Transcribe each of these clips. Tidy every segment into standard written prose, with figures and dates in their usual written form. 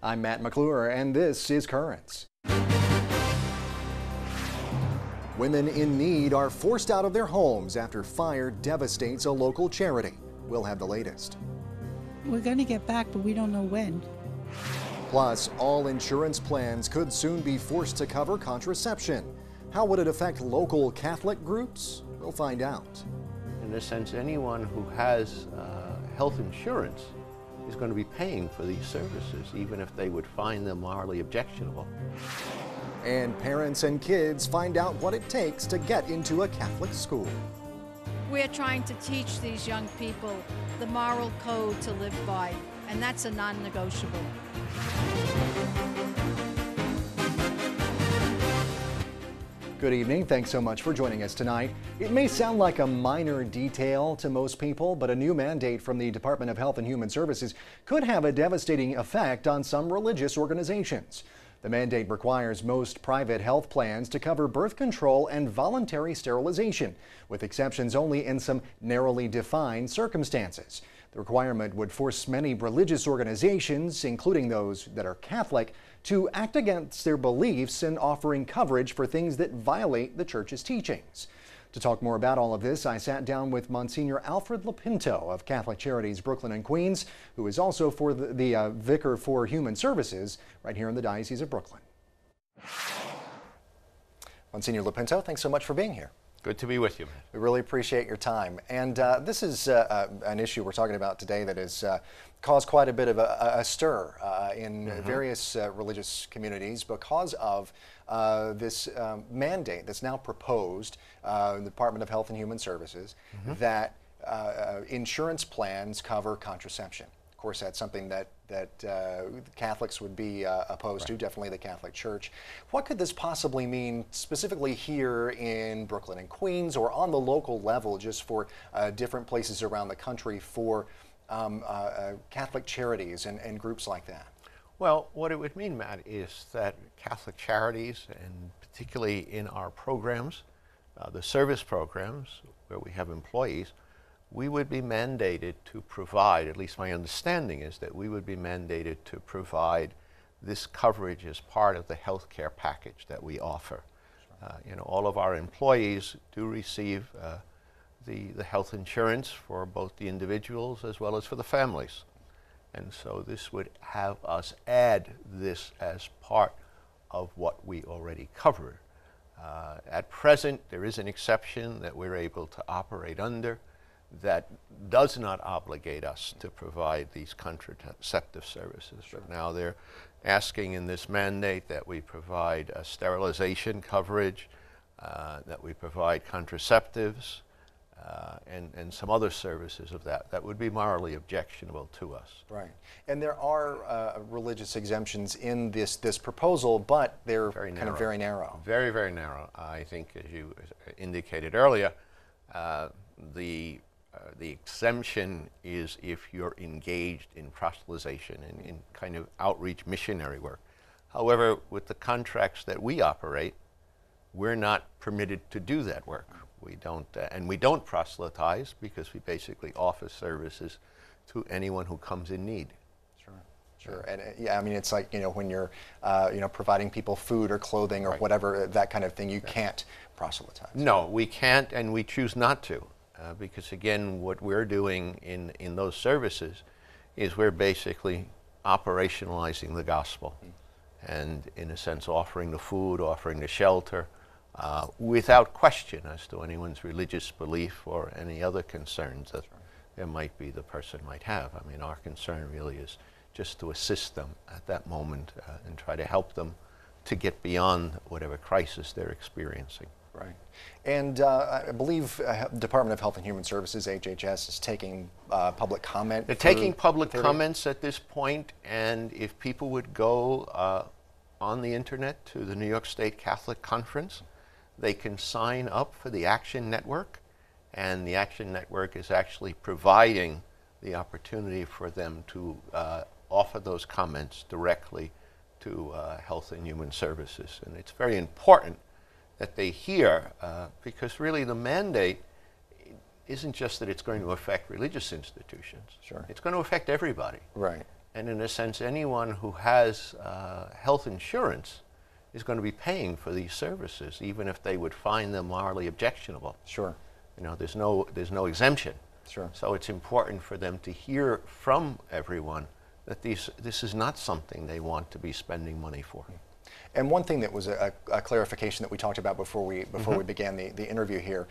I'm Matt McClure, and this is Currents. Women in need are forced out of their homes after fire devastates a local charity. We'll have the latest. We're going to get back, but we don't know when. Plus, all insurance plans could soon be forced to cover contraception. How would it affect local Catholic groups? We'll find out. In a sense, anyone who has health insurance is going to be paying for these services, even if they would find them morally objectionable. And parents and kids find out what it takes to get into a Catholic school. We're trying to teach these young people the moral code to live by, and that's a non-negotiable. Good evening. Thanks so much for joining us tonight. It may sound like a minor detail to most people, but a new mandate from the Department of Health and Human Services could have a devastating effect on some religious organizations. The mandate requires most private health plans to cover birth control and voluntary sterilization, with exceptions only in some narrowly defined circumstances. The requirement would force many religious organizations, including those that are Catholic, to act against their beliefs in offering coverage for things that violate the church's teachings. To talk more about all of this, I sat down with Monsignor Alfred Lapinto of Catholic Charities Brooklyn and Queens, who is also for the Vicar for Human Services right here in the Diocese of Brooklyn. Monsignor Lapinto, thanks so much for being here. Good to be with you, man. We really appreciate your time. And this is an issue we're talking about today that has caused quite a bit of a stir in various religious communities because of this mandate that's now proposed in the Department of Health and Human Services that insurance plans cover contraception. Of course, that's something that Catholics would be opposed to, definitely the Catholic Church. What could this possibly mean specifically here in Brooklyn and Queens, or on the local level just for different places around the country for Catholic charities and groups like that? Well, what it would mean, Matt, is that Catholic charities, and particularly in our programs, the service programs where we have employees, we would be mandated to provide, at least my understanding is that we would be mandated to provide this coverage as part of the health care package that we offer. You know, all of our employees do receive the health insurance for both the individuals as well as for the families. And so this would have us add this as part of what we already cover. At present, there is an exception that we're able to operate under that does not obligate us to provide these contraceptive services. But now they're asking in this mandate that we provide a sterilization coverage, that we provide contraceptives, and some other services of that would be morally objectionable to us. Right. And there are religious exemptions in this proposal, but they're very narrow. Very, very narrow. I think, as you indicated earlier, the exemption is if you're engaged in proselytization and in kind of outreach missionary work. However, with the contracts that we operate, we're not permitted to do that work. We don't, and we don't proselytize because we basically offer services to anyone who comes in need. Sure. And yeah, I mean, it's like, you know, when you're, providing people food or clothing or whatever, that kind of thing, you can't proselytize. No, we can't, and we choose not to. Because again, what we're doing in those services is we're basically operationalizing the gospel and, in a sense, offering the food, offering the shelter, without question as to anyone's religious belief or any other concerns that there might be, the person might have. I mean, our concern really is just to assist them at that moment and try to help them to get beyond whatever crisis they're experiencing. Right. And I believe Department of Health and Human Services, HHS, is taking public comment. They're taking public comments at this point, and if people would go on the internet to the New York State Catholic Conference, they can sign up for the Action Network, and the Action Network is actually providing the opportunity for them to offer those comments directly to Health and Human Services. And it's very important that they hear, because really the mandate isn't just that it's going to affect religious institutions. Sure. It's going to affect everybody. Right. And in a sense, anyone who has health insurance is going to be paying for these services, even if they would find them morally objectionable. Sure. You know, there's no exemption. Sure. So it's important for them to hear from everyone that this is not something they want to be spending money for. And one thing that was a clarification that we talked about before we began the interview here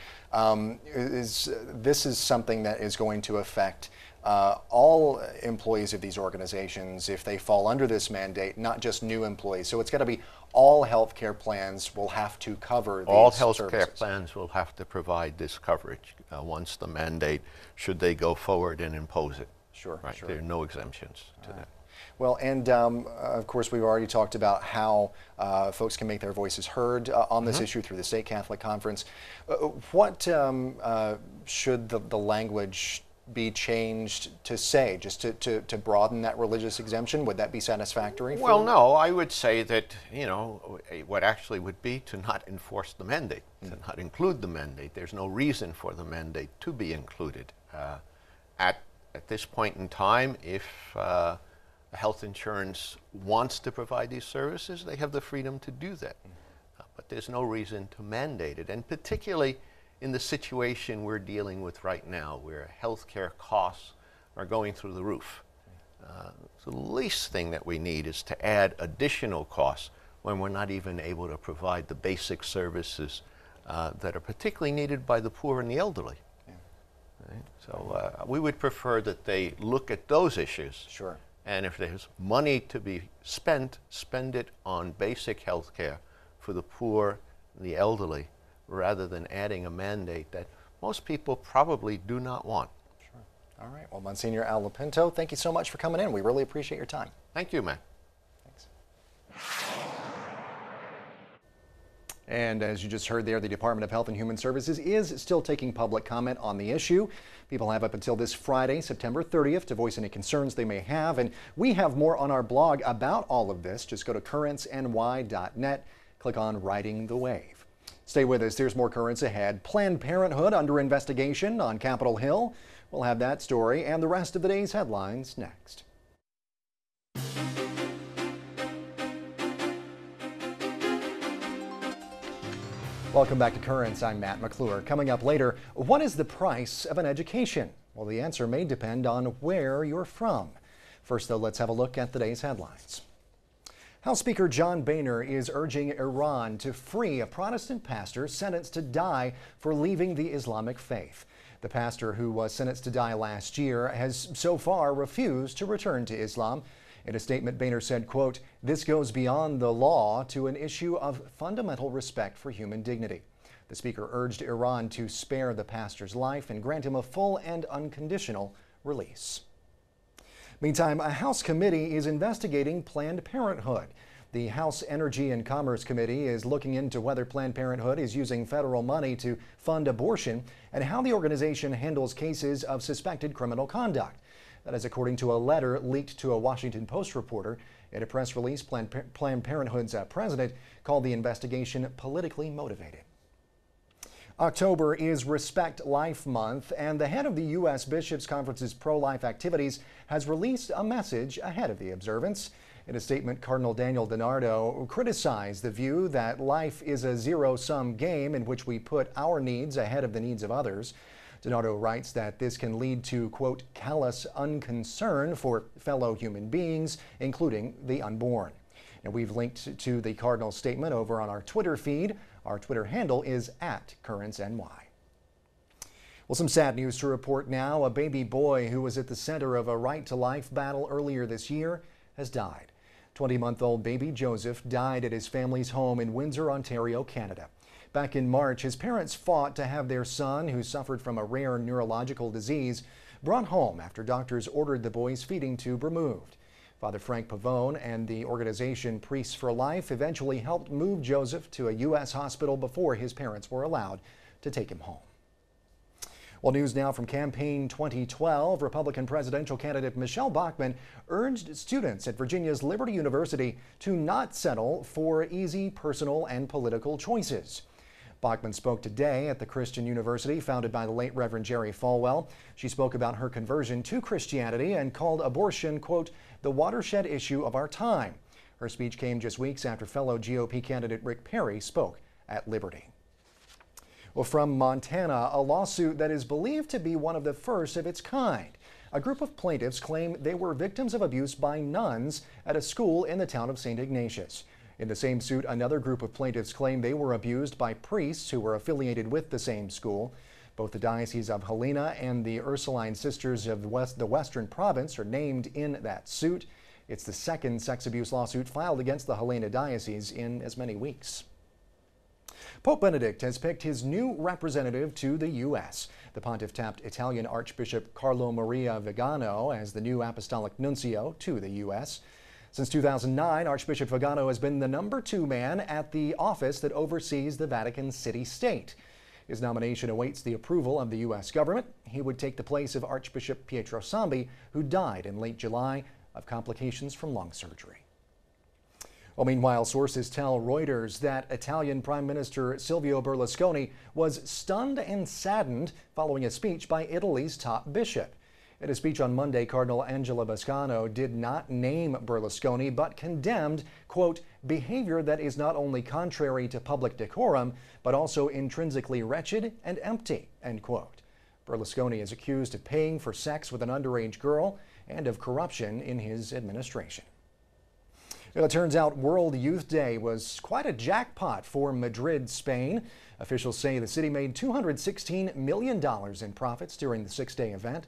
is this is something that is going to affect all employees of these organizations if they fall under this mandate, not just new employees. So it's got to be all healthcare plans will have to cover these all healthcare services. plans will have to provide this coverage once the mandate, should they go forward and impose it. Sure, right. sure. There are no exemptions to that. Well, and of course, we've already talked about how folks can make their voices heard on this issue through the State Catholic Conference. What should the language be changed to say, just to broaden that religious exemption? Would that be satisfactory? Well, no, I would say that, you know, what actually would be to not enforce the mandate, to not include the mandate. There's no reason for the mandate to be included. At this point in time, if health insurance wants to provide these services, they have the freedom to do that. But there's no reason to mandate it, and particularly in the situation we're dealing with right now, where healthcare costs are going through the roof. So the least thing that we need is to add additional costs when we're not even able to provide the basic services that are particularly needed by the poor and the elderly. Right? So we would prefer that they look at those issues. Sure. And if there's money to be spent, spend it on basic health care for the poor and the elderly, rather than adding a mandate that most people probably do not want. Sure. All right. Well, Monsignor Al Lopinto, thank you so much for coming in. We really appreciate your time. Thank you, Matt. Thanks. And as you just heard there, the Department of Health and Human Services is still taking public comment on the issue. People have up until this Friday, September 30th, to voice any concerns they may have. And we have more on our blog about all of this. Just go to currentsny.net, click on Riding the Wave. Stay with us. There's more Currents ahead. Planned Parenthood under investigation on Capitol Hill. We'll have that story and the rest of the day's headlines next. Welcome back to Currents. I'm Matt McClure. Coming up later, what is the price of an education? Well, the answer may depend on where you're from. First, though, let's have a look at today's headlines. House Speaker John Boehner is urging Iran to free a Protestant pastor sentenced to die for leaving the Islamic faith. The pastor, who was sentenced to die last year, has so far refused to return to Islam. In a statement, Boehner said, quote, "This goes beyond the law to an issue of fundamental respect for human dignity." The speaker urged Iran to spare the pastor's life and grant him a full and unconditional release. Meantime, a House committee is investigating Planned Parenthood. The House Energy and Commerce Committee is looking into whether Planned Parenthood is using federal money to fund abortion and how the organization handles cases of suspected criminal conduct. That is according to a letter leaked to a Washington Post reporter. In a press release, Planned Parenthood's president called the investigation politically motivated. October is Respect Life Month, and the head of the U.S. Bishops' Conference's pro-life activities has released a message ahead of the observance. In a statement, Cardinal Daniel DiNardo criticized the view that life is a zero-sum game in which we put our needs ahead of the needs of others. DiNardo writes that this can lead to, quote, callous unconcern for fellow human beings, including the unborn. And we've linked to the Cardinal's statement over on our Twitter feed. Our Twitter handle is @CurrentsNY. Well, some sad news to report now. A baby boy who was at the center of a right-to-life battle earlier this year has died. 20-month-old baby Joseph died at his family's home in Windsor, Ontario, Canada. Back in March, his parents fought to have their son, who suffered from a rare neurological disease, brought home after doctors ordered the boy's feeding tube removed. Father Frank Pavone and the organization Priests for Life eventually helped move Joseph to a U.S. hospital before his parents were allowed to take him home. Well, news now from Campaign 2012. Republican presidential candidate Michelle Bachmann urged students at Virginia's Liberty University to not settle for easy personal and political choices. Bachman spoke today at the Christian University founded by the late Reverend Jerry Falwell. She spoke about her conversion to Christianity and called abortion, quote, the watershed issue of our time. Her speech came just weeks after fellow GOP candidate Rick Perry spoke at Liberty. Well, from Montana, a lawsuit that is believed to be one of the first of its kind. A group of plaintiffs claim they were victims of abuse by nuns at a school in the town of St. Ignatius. In the same suit, another group of plaintiffs claim they were abused by priests who were affiliated with the same school. Both the Diocese of Helena and the Ursuline Sisters of the Western Province are named in that suit. It's the second sex abuse lawsuit filed against the Helena Diocese in as many weeks. Pope Benedict has picked his new representative to the U.S. The pontiff tapped Italian Archbishop Carlo Maria Vigano as the new apostolic nuncio to the U.S. Since 2009, Archbishop Vigano has been the #2 man at the office that oversees the Vatican city-state. His nomination awaits the approval of the U.S. government. He would take the place of Archbishop Pietro Sambi, who died in late July of complications from lung surgery. Well, meanwhile, sources tell Reuters that Italian Prime Minister Silvio Berlusconi was stunned and saddened following a speech by Italy's top bishop. In a speech on Monday, Cardinal Angelo Bascano did not name Berlusconi, but condemned, quote, behavior that is not only contrary to public decorum, but also intrinsically wretched and empty, end quote. Berlusconi is accused of paying for sex with an underage girl and of corruption in his administration. Well, it turns out World Youth Day was quite a jackpot for Madrid, Spain. Officials say the city made $216 million in profits during the 6-day event.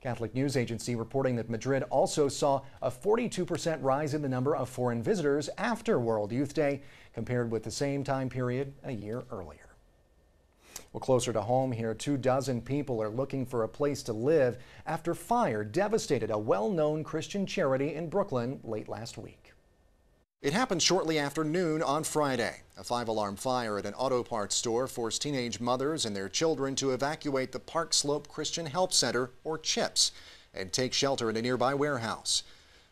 Catholic News Agency reporting that Madrid also saw a 42% rise in the number of foreign visitors after World Youth Day compared with the same time period a year earlier. Well, closer to home here, 24 people are looking for a place to live after fire devastated a well-known Christian charity in Brooklyn late last week. It happened shortly after noon on Friday. A 5-alarm fire at an auto parts store forced teenage mothers and their children to evacuate the Park Slope Christian Help Center, or CHIPS, and take shelter in a nearby warehouse.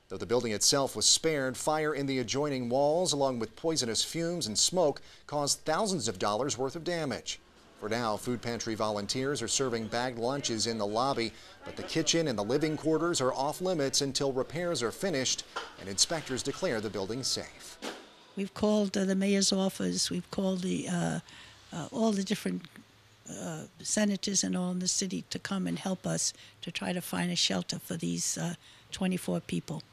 Though the building itself was spared, fire in the adjoining walls, along with poisonous fumes and smoke, caused thousands of dollars worth of damage. For now, food pantry volunteers are serving bagged lunches in the lobby, but the kitchen and the living quarters are off limits until repairs are finished and inspectors declare the building safe. We've called the mayor's office. We've called all the different senators and all in the city to come and help us to try to find a shelter for these 24 people,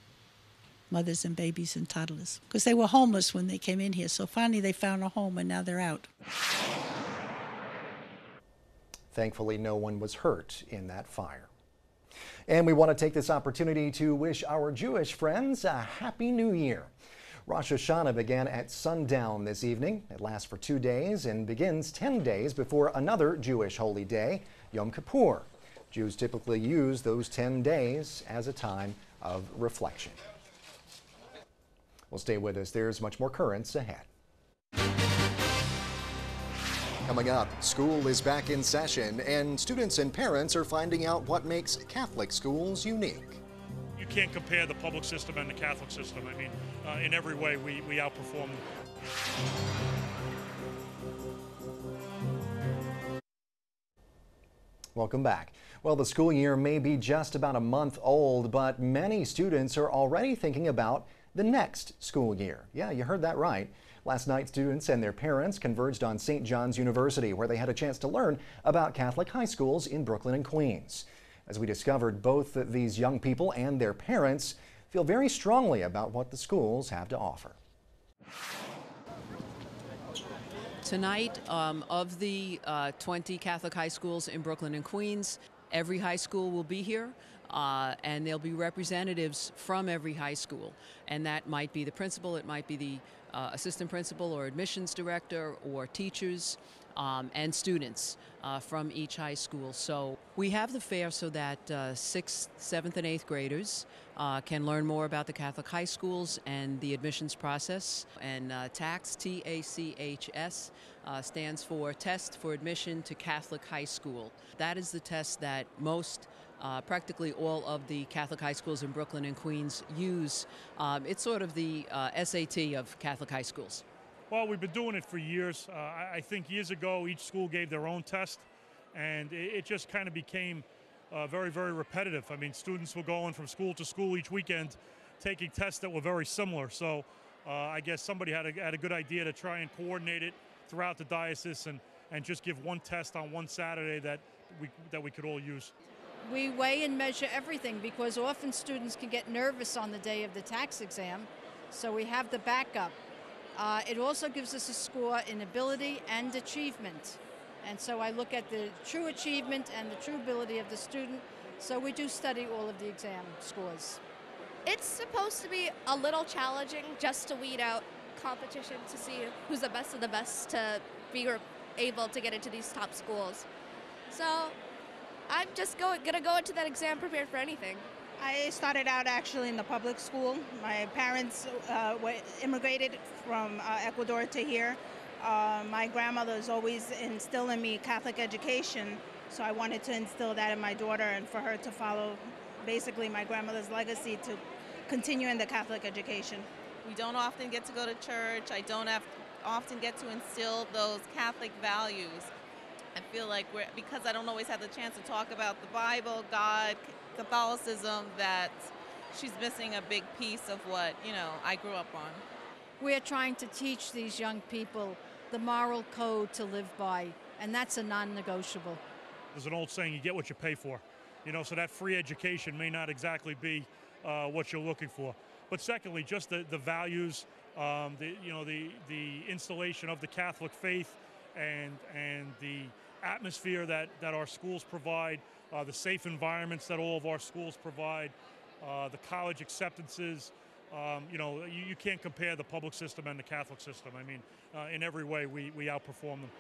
mothers and babies and toddlers, because they were homeless when they came in here. So finally they found a home and now they're out. Thankfully, no one was hurt in that fire. And we want to take this opportunity to wish our Jewish friends a Happy New Year. Rosh Hashanah began at sundown this evening. It lasts for 2 days and begins 10 days before another Jewish holy day, Yom Kippur. Jews typically use those 10 days as a time of reflection. Well, stay with us. There's much more currents ahead. Coming up, school is back in session, and students and parents are finding out what makes Catholic schools unique. You can't compare the public system and the Catholic system. I mean, in every way, we outperform them. Welcome back. Well, the school year may be just about a month old, but many students are already thinking about the next school year. Yeah, you heard that right. Last night, students and their parents converged on St. John's University, where they had a chance to learn about Catholic high schools in Brooklyn and Queens. As we discovered, both these young people and their parents feel very strongly about what the schools have to offer. Tonight, of the 20 Catholic high schools in Brooklyn and Queens, every high school will be here. And there'll be representatives from every high school. And that might be the principal, it might be the assistant principal or admissions director or teachers and students from each high school. So we have the fair so that 6th, 7th, and 8th graders can learn more about the Catholic high schools and the admissions process. And TACHS, T-A-C-H-S, stands for Test for Admission to Catholic High School. That is the test that most practically all of the Catholic high schools in Brooklyn and Queens use. It's sort of the SAT of Catholic high schools. Well, we've been doing it for years. I think years ago each school gave their own test, and it just kind of became very, very repetitive. I mean, students were going from school to school each weekend taking tests that were very similar. So I guess somebody had a good idea to try and coordinate it throughout the diocese and just give one test on one Saturday that we could all use. We weigh and measure everything because often students can get nervous on the day of the tax exam, so we have the backup. It also gives us a score in ability and achievement. And so I look at the true achievement and the true ability of the student, so we do study all of the exam scores. It's supposed to be a little challenging just to weed out competition to see who's the best of the best to be able to get into these top schools. So I'm just gonna go into that exam prepared for anything. I started out actually in the public school. My parents immigrated from Ecuador to here. My grandmother's always instilled in me Catholic education, so I wanted to instill that in my daughter and for her to follow basically my grandmother's legacy to continue in the Catholic education. We don't often get to go to church. I don't often get to instill those Catholic values. I feel like because I don't always have the chance to talk about the Bible, God, Catholicism, that she's missing a big piece of what, I grew up on. We're trying to teach these young people the moral code to live by, and that's a non-negotiable. There's an old saying, you get what you pay for. So that free education may not exactly be what you're looking for. But secondly, just the values, the installation of the Catholic faith and the atmosphere that our schools provide, the safe environments that all of our schools provide, the college acceptances. You can't compare the public system and the Catholic system. I mean, in every way, we outperform them.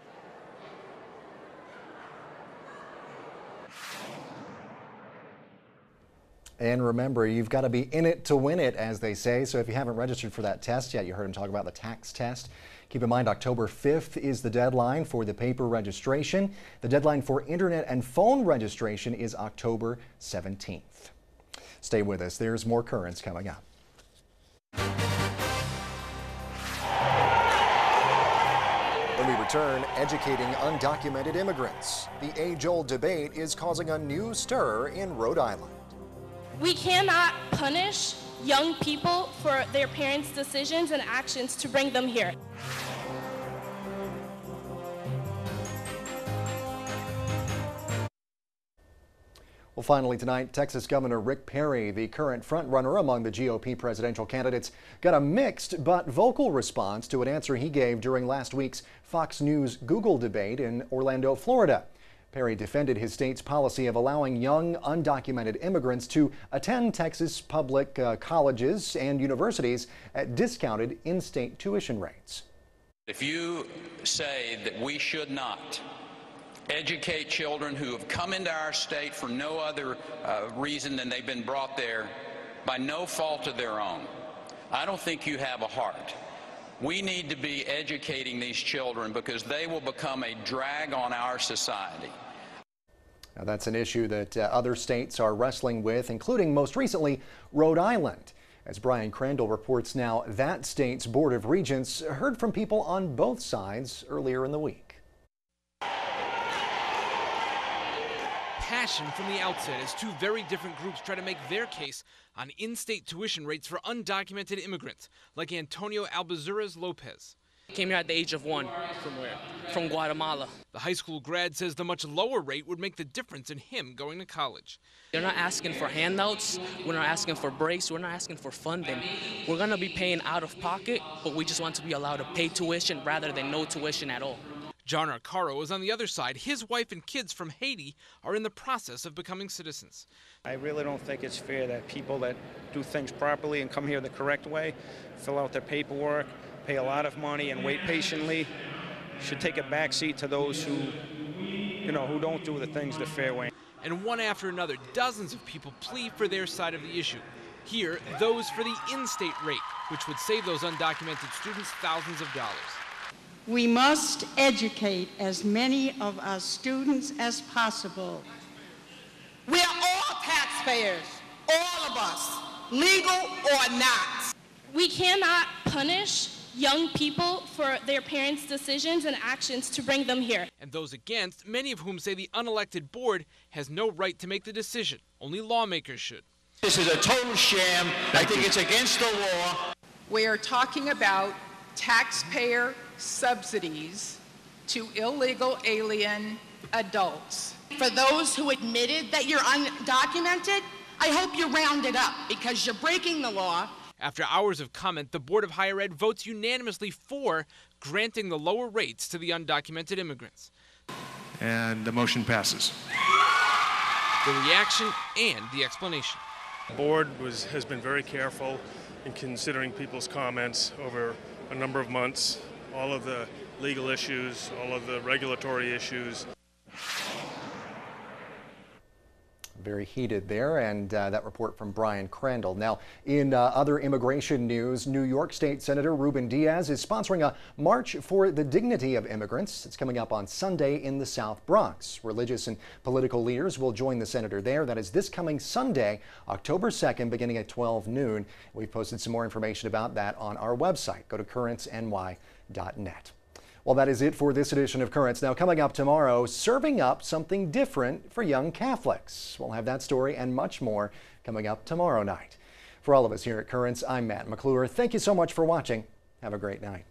And remember, you've got to be in it to win it, as they say. So if you haven't registered for that test yet, you heard him talk about the tax test. Keep in mind, October 5th is the deadline for the paper registration. The deadline for internet and phone registration is October 17th. Stay with us. There's more Currents coming up. When we return, educating undocumented immigrants. The age-old debate is causing a new stir in Rhode Island. We cannot punish young people for their parents' decisions and actions to bring them here. Well, finally tonight, Texas Governor Rick Perry, the current frontrunner among the GOP presidential candidates, got a mixed but vocal response to an answer he gave during last week's Fox News Google debate in Orlando, Florida. Perry defended his state's policy of allowing young undocumented immigrants to attend Texas public colleges and universities at discounted in-state tuition rates. If you say that we should not educate children who have come into our state for no other reason than they've been brought there by no fault of their own, I don't think you have a heart. We need to be educating these children because they will become a drag on our society. Now, that's an issue that other states are wrestling with, including most recently Rhode Island. As Brian Crandall reports now, that state's Board of Regents heard from people on both sides earlier in the week. Passion from the outset as two very different groups try to make their case on in-state tuition rates for undocumented immigrants, like Antonio Albazuras Lopez. Came here at the age of 1. From where? From Guatemala. The high school grad says the much lower rate would make the difference in him going to college. They're not asking for handouts, we're not asking for breaks, we're not asking for funding. We're going to be paying out of pocket, but we just want to be allowed to pay tuition rather than no tuition at all. John Arcaro is on the other side. His wife and kids from Haiti are in the process of becoming citizens. I really don't think it's fair that people that do things properly and come here the correct way, fill out their paperwork, pay a lot of money and wait patiently, should take a backseat to those who don't do the things the fair way. And one after another, dozens of people plead for their side of the issue. Here, those for the in-state rate, which would save those undocumented students thousands of dollars. We must educate as many of our students as possible. We are all taxpayers, all of us, legal or not. We cannot punish young people for their parents' decisions and actions to bring them here. And those against, many of whom say the unelected board has no right to make the decision. Only lawmakers should. This is a total sham. I think it's against the law. We're talking about taxpayer subsidies to illegal alien adults. For those who admitted that you're undocumented, I hope you round it up because you're breaking the law. After hours of comment, the Board of Higher Ed votes unanimously for granting the lower rates to the undocumented immigrants. And the motion passes. The reaction and the explanation. The board has been very careful in considering people's comments over a number of months, all of the legal issues, all of the regulatory issues. Very heated there, and that report from Brian Crandall. Now, in other immigration news, New York State Senator Ruben Diaz is sponsoring a March for the Dignity of Immigrants. It's coming up on Sunday in the South Bronx. Religious and political leaders will join the senator there. That is this coming Sunday, October 2nd, beginning at 12 noon. We've posted some more information about that on our website. Go to currentsny.net. Well, that is it for this edition of Currents. Now, coming up tomorrow, serving up something different for young Catholics. We'll have that story and much more coming up tomorrow night. For all of us here at Currents, I'm Matt McClure. Thank you so much for watching. Have a great night.